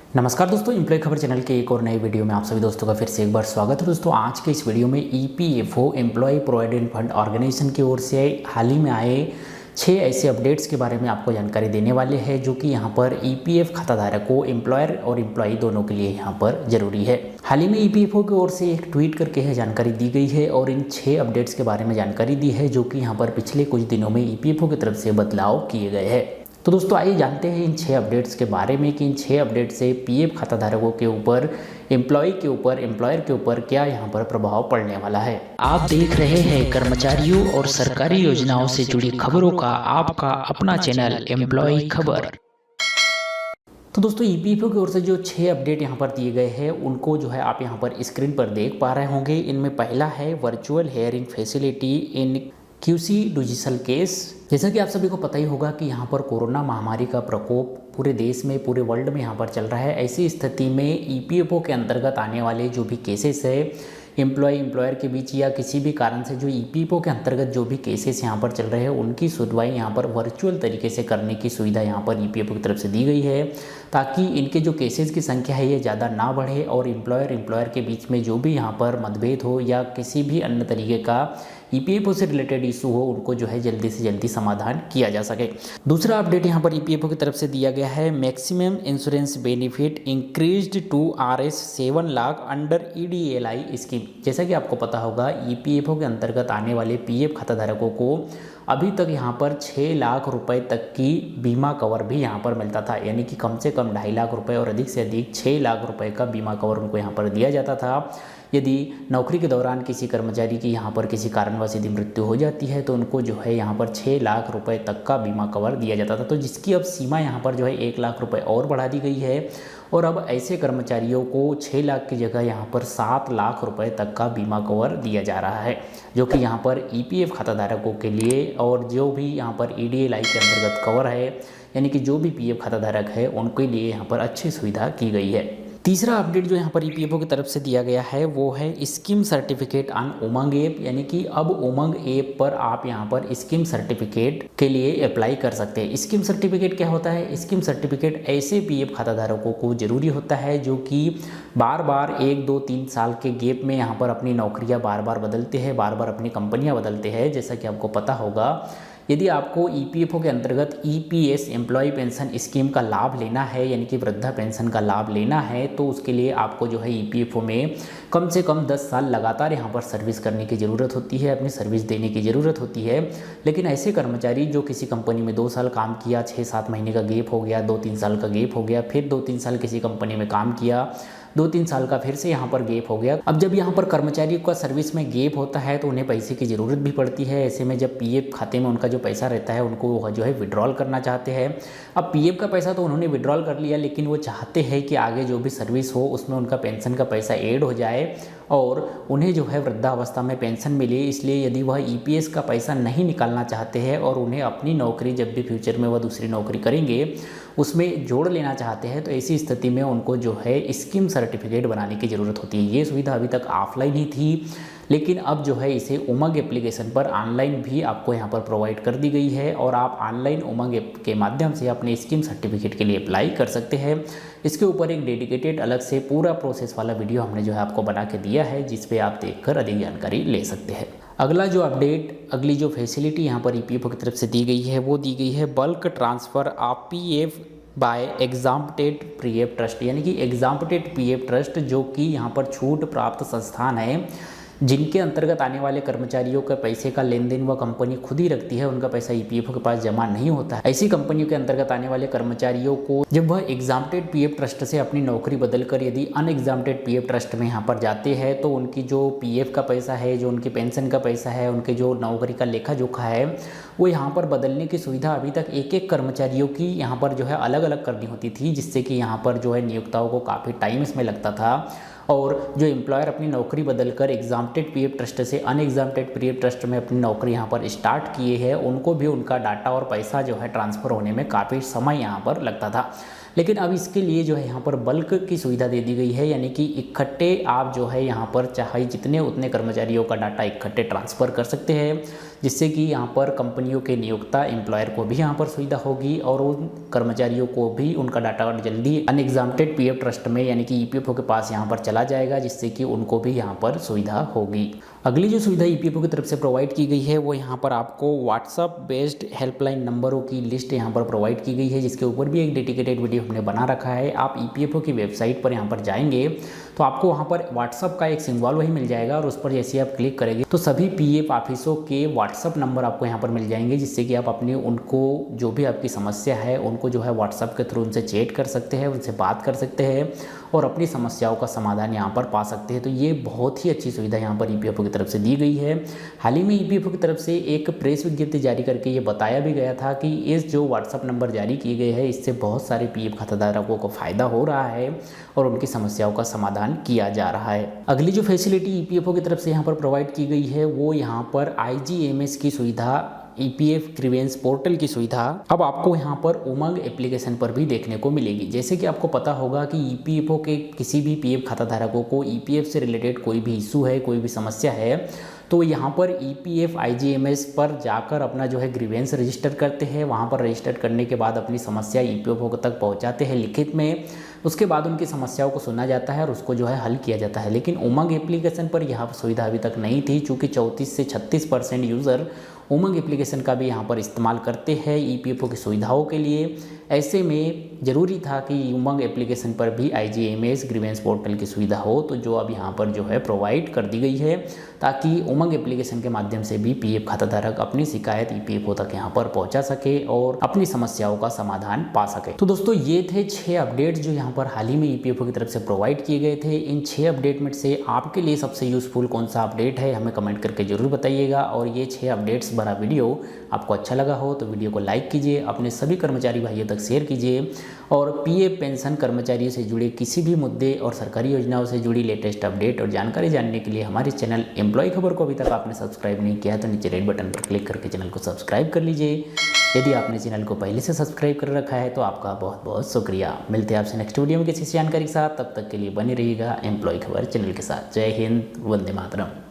नमस्कार दोस्तों, एम्प्लॉय खबर चैनल के एक और नए वीडियो में आप सभी दोस्तों का फिर से एक बार स्वागत है। दोस्तों आज के इस वीडियो में EPFO employ provident fund organisation की ओर से हाल ही में आए 6 ऐसे अपडेट्स के बारे में आपको जानकारी देने वाले हैं जो कि यहाँ पर ईपीएफ खाताधारकों एम्प्लॉयर और एम्प्लॉय दोनों के लिए यहाँ पर जरूरी है। हाल ही में ईपीएफओ की ओर से एक ट्वीट करके है जानकारी दी गई है और इन 6 अपडेट्स के बारे में जानकारी दी है जो कि यहाँ पर पिछले कुछ दिनों में ईपीएफओ की तरफ से बदलाव किए गए हैं। तो दोस्तों आइए जानते हैं इन 6 अपडेट्स के बारे में कि इन 6 अपडेट से पीएफ खाताधारकों के ऊपर, एम्प्लॉय के ऊपर, एम्प्लॉयर के ऊपर क्या यहाँ पर प्रभाव पड़ने वाला है। आप देख रहे हैं कर्मचारियों और सरकारी योजनाओं से जुड़ी खबरों का आपका अपना चैनल एम्प्लॉय खबर। तो दोस्तों ईपीएफओ की ओर से जो 6 अपडेट यहाँ पर दिए गए हैं उनको जो है आप यहाँ पर स्क्रीन पर देख पा रहे होंगे। इनमें पहला है virtual hearing facility in QC digital case. जैसा कि आप सभी को पता ही होगा कि यहाँ पर कोरोना महामारी का प्रकोप पूरे देश में, पूरे वर्ल्ड में यहाँ पर चल रहा है। ऐसी स्थिति में ईपीएफओ के अंतर्गत आने वाले जो भी केसेस है एम्प्लॉयर के बीच या किसी भी कारण से जो ईपीएफओ के अंतर्गत जो भी केसेस यहाँ पर चल रहे हैं उनकी सुनवाई यहाँ पर वर्चुअल तरीके से करने की सुविधा यहाँ पर ईपीएफओ की तरफ से दी गई है, ताकि इनके जो केसेस की संख्या है ये ज़्यादा ना बढ़े और एम्प्लॉयर के बीच में जो भी यहाँ पर मतभेद हो या किसी भी अन्य तरीके का ईपीएफओ से रिलेटेड इशू हो उनको जो है जल्दी से जल्दी समाधान किया जा सके। दूसरा अपडेट यहाँ पर ईपीएफओ की तरफ से दिया गया है, maximum insurance benefit increased to Rs 7 lakh under EDLI scheme. जैसा कि आपको पता होगा ईपीएफओ के अंतर्गत आने वाले पीएफ खाताधारकों को अभी तक यहाँ पर 6 लाख रुपए तक की बीमा कवर भी यहाँ पर मिलता था, यानी कि कम से कम 2.5 लाख रुपए और अधिक से अधिक 6 लाख रुपए का बीमा कवर उनको यहाँ पर दिया जाता था। यदि नौकरी के दौरान किसी कर्मचारी की यहाँ पर किसी कारणवश यदि मृत्यु हो जाती है तो उनको जो है यहाँ पर 6 लाख रुपए तक का बीमा कवर दिया जाता था, तो जिसकी अब सीमा यहाँ पर जो है 1 लाख रुपए और बढ़ा दी गई है और अब ऐसे कर्मचारियों को 6 लाख की जगह यहाँ पर 7 लाख रुपए तक का बीमा कवर दिया जा रहा है, जो कि यहाँ पर ईपीएफ खाताधारकों के लिए और जो भी यहाँ पर ईडीएलआई के अंतर्गत कवर है, यानी कि जो भी पीएफ खाताधारक है उनके लिए यहाँ पर अच्छी सुविधा की गई है। तीसरा अपडेट जो यहाँ पर ईपीएफओ की तरफ से दिया गया है वो है scheme certificate on Umang app, यानी कि अब उमंग ऐप पर आप यहाँ पर स्कीम सर्टिफिकेट के लिए अप्लाई कर सकते हैं। स्कीम सर्टिफिकेट क्या होता है? स्कीम सर्टिफिकेट ऐसे पीएफ खाताधारकों को जरूरी होता है जो कि बार बार 1, 2, 3 साल के गैप में यहाँ पर अपनी नौकरियाँ बार बार बदलते हैं, बार बार अपनी कंपनियाँ बदलते हैं। जैसा कि आपको पता होगा, यदि आपको ईपीएफओ के अंतर्गत ईपीएस एम्प्लॉय पेंशन स्कीम का लाभ लेना है, यानी कि वृद्धा पेंशन का लाभ लेना है, तो उसके लिए आपको जो है ईपीएफओ में कम से कम 10 साल लगातार यहाँ पर सर्विस करने की ज़रूरत होती है, अपनी सर्विस देने की ज़रूरत होती है। लेकिन ऐसे कर्मचारी जो किसी कंपनी में 2 साल काम किया, 6-7 महीने का गैप हो गया, 2-3 साल का गैप हो गया, फिर 2-3 साल किसी कंपनी में काम किया, 2-3 साल का फिर से यहाँ पर गैप हो गया। अब जब यहाँ पर कर्मचारियों का सर्विस में गैप होता है तो उन्हें पैसे की ज़रूरत भी पड़ती है। ऐसे में जब पीएफ खाते में उनका जो पैसा रहता है उनको जो है विड्रॉल करना चाहते हैं। अब पीएफ का पैसा तो उन्होंने विड्रॉल कर लिया, लेकिन वो चाहते हैं कि आगे जो भी सर्विस हो उसमें उनका पेंशन का पैसा ऐड हो जाए और उन्हें जो है वृद्धावस्था में पेंशन मिले। इसलिए यदि वह ईपीएस का पैसा नहीं निकालना चाहते हैं और उन्हें अपनी नौकरी जब भी फ्यूचर में वह दूसरी नौकरी करेंगे उसमें जोड़ लेना चाहते हैं, तो ऐसी स्थिति में उनको जो है स्कीम सर्टिफिकेट बनाने की ज़रूरत होती है। ये सुविधा अभी तक ऑफलाइन ही थी, लेकिन अब जो है इसे उमंग एप्लीकेशन पर ऑनलाइन भी आपको यहाँ पर प्रोवाइड कर दी गई है और आप ऑनलाइन उमंग ऐप के माध्यम से अपने स्कीम सर्टिफिकेट के लिए अप्लाई कर सकते हैं। इसके ऊपर एक डेडिकेटेड अलग से पूरा प्रोसेस वाला वीडियो हमने जो है आपको बना के दिया है, जिस पे आप देखकर अधिक जानकारी ले सकते हैं। अगला जो अपडेट, अगली जो फैसिलिटी यहाँ पर ईपीएफओ की तरफ से दी गई है वो दी गई है bulk transfer of PF by exempted PF trust, यानी कि एग्जाम्पटेड पीएफ ट्रस्ट जो कि यहाँ पर छूट प्राप्त संस्थान है जिनके अंतर्गत आने वाले कर्मचारियों के पैसे का लेन देन वह कंपनी खुद ही रखती है, उनका पैसा ईपीएफओ के पास जमा नहीं होता है। ऐसी कंपनियों के अंतर्गत आने वाले कर्मचारियों को जब वह एग्जाम्पटेड पीएफ ट्रस्ट से अपनी नौकरी बदलकर यदि अनएग्जाम्पटेड पीएफ ट्रस्ट में यहाँ पर जाते हैं तो उनकी जो पीएफ का पैसा है, जो उनकी पेंशन का पैसा है, उनके जो नौकरी का लेखा जोखा है, वो यहाँ पर बदलने की सुविधा अभी तक एक कर्मचारियों की यहाँ पर जो है अलग अलग करनी होती थी, जिससे कि यहाँ पर जो है नियोक्ताओं को काफ़ी टाइम इसमें लगता था और जो एम्प्लॉयर अपनी नौकरी बदलकर एग्जाम्पटेड पीएफ ट्रस्ट से अनएग्जाम्पटेड पीएफ ट्रस्ट में अपनी नौकरी यहाँ पर स्टार्ट किए हैं उनको भी उनका डाटा और पैसा जो है ट्रांसफ़र होने में काफ़ी समय यहाँ पर लगता था। लेकिन अब इसके लिए जो है यहाँ पर बल्क की सुविधा दे दी गई है, यानी कि इकट्ठे आप जो है यहाँ पर चाहे जितने उतने कर्मचारियों का डाटा इकट्ठे ट्रांसफ़र कर सकते हैं, जिससे कि यहाँ पर कंपनियों के नियोक्ता एम्प्लॉयर को भी यहाँ पर सुविधा होगी और उन कर्मचारियों को भी उनका डाटा जल्दी अनएग्जाम्प्टेड पीएफ ट्रस्ट में यानी कि ईपीएफओ के पास यहाँ पर चला जाएगा, जिससे कि उनको भी यहाँ पर सुविधा होगी। अगली जो सुविधा ईपीएफओ की तरफ से प्रोवाइड की गई है वो यहाँ पर आपको व्हाट्सअप बेस्ड हेल्पलाइन नंबरों की लिस्ट यहाँ पर प्रोवाइड की गई है, जिसके ऊपर भी एक डेडिकेटेड वीडियो हमने बना रखा है। आप ईपीएफओ की वेबसाइट पर यहाँ पर जाएंगे तो आपको वहाँ पर व्हाट्सअप का एक सिंबल वही मिल जाएगा और उस पर जैसे आप क्लिक करेंगे तो सभी पीएफ ऑफिसों के व्हाट्सअप नंबर आपको यहाँ पर मिल जाएंगे, जिससे कि आप अपने उनको जो भी आपकी समस्या है उनको जो है व्हाट्सअप के थ्रू उनसे चैट कर सकते हैं, उनसे बात कर सकते हैं और अपनी समस्याओं का समाधान यहाँ पर पा सकते हैं। तो ये बहुत ही अच्छी सुविधा यहाँ पर ईपीएफओ की तरफ से दी गई है। हाल ही में ईपीएफओ की तरफ से एक प्रेस विज्ञप्ति जारी करके ये बताया भी गया था कि इस जो व्हाट्सअप नंबर जारी किए गए हैं इससे बहुत सारे पीएफ खाताधारकों को फ़ायदा हो रहा है और उनकी समस्याओं का समाधान किया जा रहा है। अगली जो फैसिलिटी ईपीएफओ की तरफ से यहाँ पर प्रोवाइड की गई है वो यहाँ पर आईजीएमएस की सुविधा, ईपीएफ ग्रीवेंस पोर्टल की सुविधा अब आपको यहाँ पर उमंग एप्लीकेशन पर भी देखने को मिलेगी। जैसे कि आपको पता होगा कि ईपीएफओ के किसी भी पीएफ खाताधारकों को ईपीएफ से रिलेटेड कोई भी इशू है, कोई भी समस्या है, तो यहाँ पर ईपीएफ आईजीएमएस पर जाकर अपना जो है ग्रीवेंस रजिस्टर करते हैं। वहाँ पर रजिस्टर करने के बाद अपनी समस्या ईपीएफओ तक पहुँचाते हैं लिखित में, उसके बाद उनकी समस्याओं को सुना जाता है और उसको जो है हल किया जाता है। लेकिन उमंग एप्लीकेशन पर यह सुविधा अभी तक नहीं थी, चूँकि 34 से 36% यूज़र उमंग एप्लीकेशन का भी यहाँ पर इस्तेमाल करते हैं ईपीएफओ की सुविधाओं के लिए। ऐसे में ज़रूरी था कि उमंग एप्लीकेशन पर भी आईजीएमएस ग्रीवेंस पोर्टल की सुविधा हो, तो जो अब यहाँ पर जो है प्रोवाइड कर दी गई है, ताकि उमंग एप्लीकेशन के माध्यम से भी पीएफ खाताधारक अपनी शिकायत ईपीएफओ तक यहाँ पर पहुँचा सके और अपनी समस्याओं का समाधान पा सके। तो दोस्तों ये थे 6 अपडेट जो यहाँ पर हाल ही में ईपीएफओ की तरफ से प्रोवाइड किए गए थे। इन 6 अपडेट में से आपके लिए सबसे यूजफुल कौन सा अपडेट है हमें कमेंट करके जरूर बताइएगा। और ये 6 अपडेट्स भरा वीडियो आपको अच्छा लगा हो तो वीडियो को लाइक कीजिए, अपने सभी कर्मचारी भाइयों तक शेयर कीजिए और पीएफ पेंशन कर्मचारियों से जुड़े किसी भी मुद्दे और सरकारी योजनाओं से जुड़ी लेटेस्ट अपडेट और जानकारी जानने के लिए हमारे चैनल एम्प्लॉय खबर को अभी तक आपने सब्सक्राइब नहीं किया तो नीचे रेड बटन पर क्लिक करके चैनल को सब्सक्राइब कर लीजिए। यदि आपने चैनल को पहले से सब्सक्राइब कर रखा है तो आपका बहुत बहुत शुक्रिया। मिलते हैं आपसे नेक्स्ट वीडियो में किसी जानकारी के साथ, तब तक के लिए बने रहिएगा एम्प्लॉय खबर चैनल के साथ। जय हिंद, वंदे मातरम।